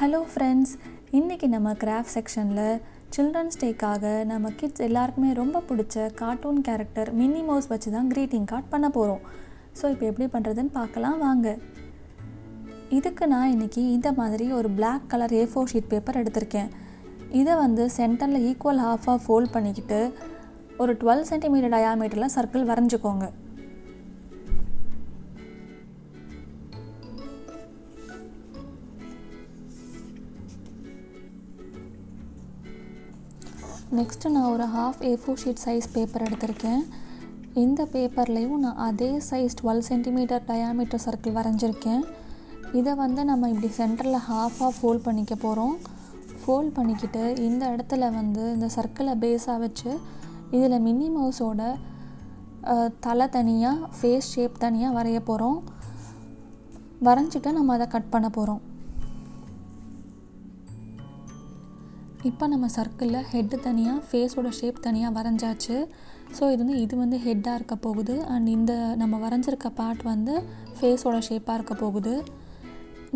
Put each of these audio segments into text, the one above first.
Hello friends, இன்றைக்கி நம்ம craft செக்ஷனில் சில்ட்ரன்ஸ் டேக்காக நம்ம கிட்ஸ் எல்லாருக்குமே ரொம்ப பிடிச்ச கார்ட்டூன் கேரக்டர் மின்னி மவுஸ் வச்சு தான் க்ரீட்டிங் கார்ட் பண்ண போகிறோம். ஸோ இப்போ எப்படி பண்ணுறதுன்னு பார்க்கலாம் வாங்க. இதுக்கு நான் இன்றைக்கி இந்த மாதிரி ஒரு black colour A4 sheet paper எடுத்திருக்கேன். இதை சென்டரில் ஈக்குவல் ஹாஃபாக ஃபோல்ட் பண்ணிக்கிட்டு ஒரு 12 சென்டிமீட்டர் டயாமீட்டரில் சர்க்கிள் வரைஞ்சிக்கோங்க. நெக்ஸ்ட்டு நான் ஒரு half A4 sheet size paper எடுத்திருக்கேன். இந்த பேப்பர்லேயும் நான் அதே சைஸ் 12 சென்டிமீட்டர் டயாமீட்டர் சர்க்கிள் வரைஞ்சிருக்கேன். இதை நம்ம இப்படி சென்டரில் ஹாஃபாக ஃபோல்ட் பண்ணிக்க போகிறோம். ஃபோல்ட் பண்ணிக்கிட்டு இந்த இடத்துல இந்த சர்க்கிளை பேஸாக வச்சு இதில் மின்னி மவுஸோட தலை தனியாக, ஃபேஸ் ஷேப் தனியாக வரைய போகிறோம். வரைஞ்சிட்டு நம்ம அதை கட் பண்ண போகிறோம். இப்போ நம்ம சர்க்கிளில் ஹெட்டு தனியாக, ஃபேஸோட ஷேப் தனியாக வரைஞ்சாச்சு. ஸோ இது ஹெட்டாக இருக்க போகுது. அண்ட் இந்த நம்ம வரைஞ்சிருக்க பார்ட் ஃபேஸோட ஷேப்பாக இருக்க போகுது.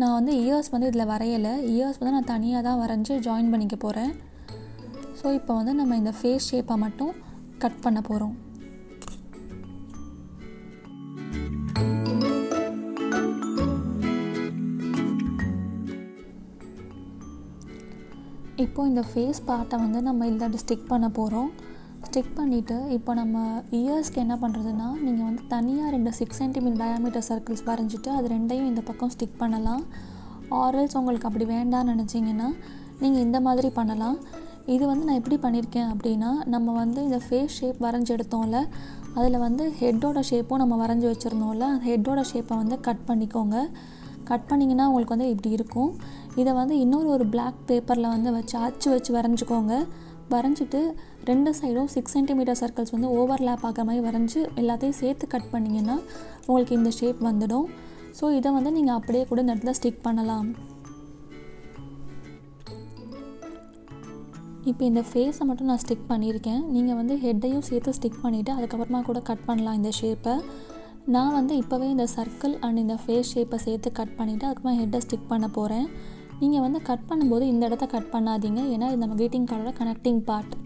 நான் இயர்ஸ் இதில் வரையலை. இயர்ஸ் நான் தனியாக தான் வரைஞ்சி ஜாயின் பண்ணிக்க போகிறேன். ஸோ இப்போ நம்ம இந்த ஃபேஸ் ஷேப்பை மட்டும் கட் பண்ண போகிறோம். இப்போது இந்த ஃபேஸ் பார்ட்டை நம்ம இல்லாட்டி ஸ்டிக் பண்ண போகிறோம். ஸ்டிக் பண்ணிவிட்டு இப்போ நம்ம இயர்ஸ்க்கு என்ன பண்ணுறதுன்னா, நீங்கள் தனியாக 2 6 சென்டிமீட்டர் டயாமீட்டர் சர்க்கிள்ஸ் வரைஞ்சிட்டு அது ரெண்டையும் இந்த பக்கம் ஸ்டிக் பண்ணலாம். ஆரல்ஸ் உங்களுக்கு அப்படி வேண்டாம்னு நினச்சிங்கன்னா நீங்கள் இந்த மாதிரி பண்ணலாம். இது நான் எப்படி பண்ணியிருக்கேன் அப்படின்னா, நம்ம இந்த ஃபேஸ் ஷேப் வரைஞ்சி எடுத்தோம்ல, அதில் ஹெட்டோட ஷேப்பும் நம்ம வரைஞ்சி வச்சுருந்தோம்ல, அந்த ஹெட்டோட ஷேப்பை கட் பண்ணிக்கோங்க. கட் பண்ணிங்கன்னா உங்களுக்கு இப்படி இருக்கும். இதை இன்னொரு ஒரு பிளாக் பேப்பரில் வச்சு அச்சு வச்சு வரைஞ்சிக்கோங்க. வரைஞ்சிட்டு 2 சைடும் 6 சென்டிமீட்டர் சர்க்கிள்ஸ் ஓவர்லேப் ஆகிற மாதிரி வரைஞ்சி எல்லாத்தையும் சேர்த்து கட் பண்ணிங்கன்னா உங்களுக்கு இந்த ஷேப் வந்துடும். ஸோ இதை நீங்கள் அப்படியே கூட இந்த இடத்துல ஸ்டிக் பண்ணலாம். இப்போ இந்த ஃபேஸை மட்டும் நான் ஸ்டிக் பண்ணியிருக்கேன். நீங்கள் ஹெட்டையும் சேர்த்து ஸ்டிக் பண்ணிவிட்டு அதுக்கப்புறமா கூட கட் பண்ணலாம் இந்த ஷேப்பை. நான் இப்போவே இந்த சர்க்கிள் அண்ட் இந்த ஃபேஸ் ஷேப்பை சேர்த்து கட் பண்ணிவிட்டு அதுக்கப்புறமா ஹெட்டை ஸ்டிக் பண்ண போகிறேன். நீங்கள் கட் பண்ணும்போது இந்த இடத்த கட் பண்ணாதீங்க, ஏன்னா இது நம்ம க்ரீட்டிங் கார்டோட கனெக்டிங் பார்ட்.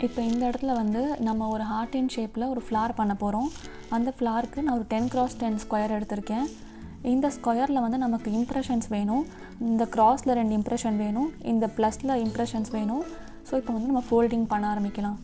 இப்போ இந்த இடத்துல நம்ம ஒரு ஹார்ட் இன் ஷேப்பில் ஒரு ஃப்ளார் பண்ண போகிறோம். அந்த ஃப்ளாருக்கு நான் ஒரு 10x10 ஸ்கொயர் எடுத்திருக்கேன். இந்த ஸ்கொயரில் நமக்கு இம்ப்ரெஷன்ஸ் வேணும். இந்த க்ராஸில் 2 இம்ப்ரெஷன் வேணும், இந்த ப்ளஸில் இம்ப்ரெஷன்ஸ் வேணும். ஸோ இப்போ நம்ம ஃபோல்டிங் பண்ண ஆரம்பிக்கலாம்.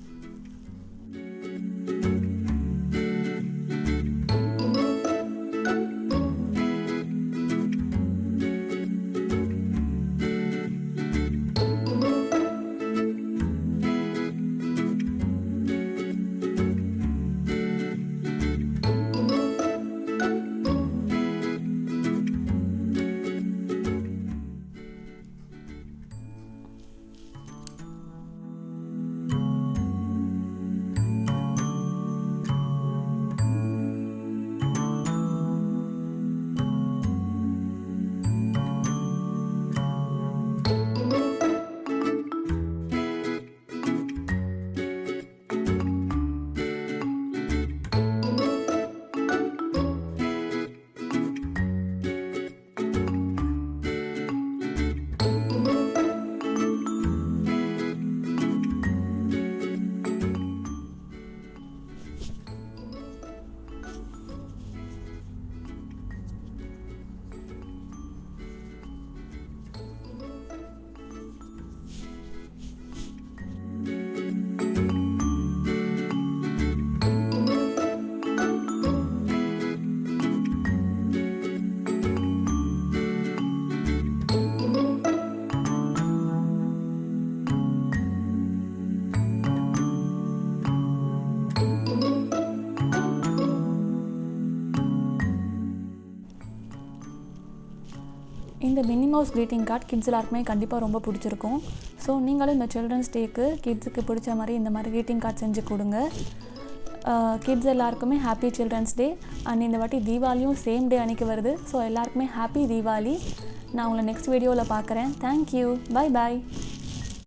இந்த mini mouse greeting card kids எல்லாருக்குமே கண்டிப்பாக ரொம்ப பிடிச்சிருக்கும். ஸோ நீங்களும் இந்த சில்ட்ரன்ஸ் டேக்கு கிட்ஸுக்கு பிடிச்ச மாதிரி இந்த மாதிரி க்ரீட்டிங் கார்டு செஞ்சு கொடுங்க. கிட்ஸ் எல்லாருக்குமே ஹாப்பி சில்ட்ரன்ஸ் டே. அண்ட் இந்த வாட்டி தீபாவளியும் சேம் டே அன்றைக்கி வருது. ஸோ எல்லாருக்குமே ஹாப்பி தீபாவளி. நான் உங்களை நெக்ஸ்ட் வீடியோவில் பார்க்குறேன். தேங்க்யூ. Bye bye.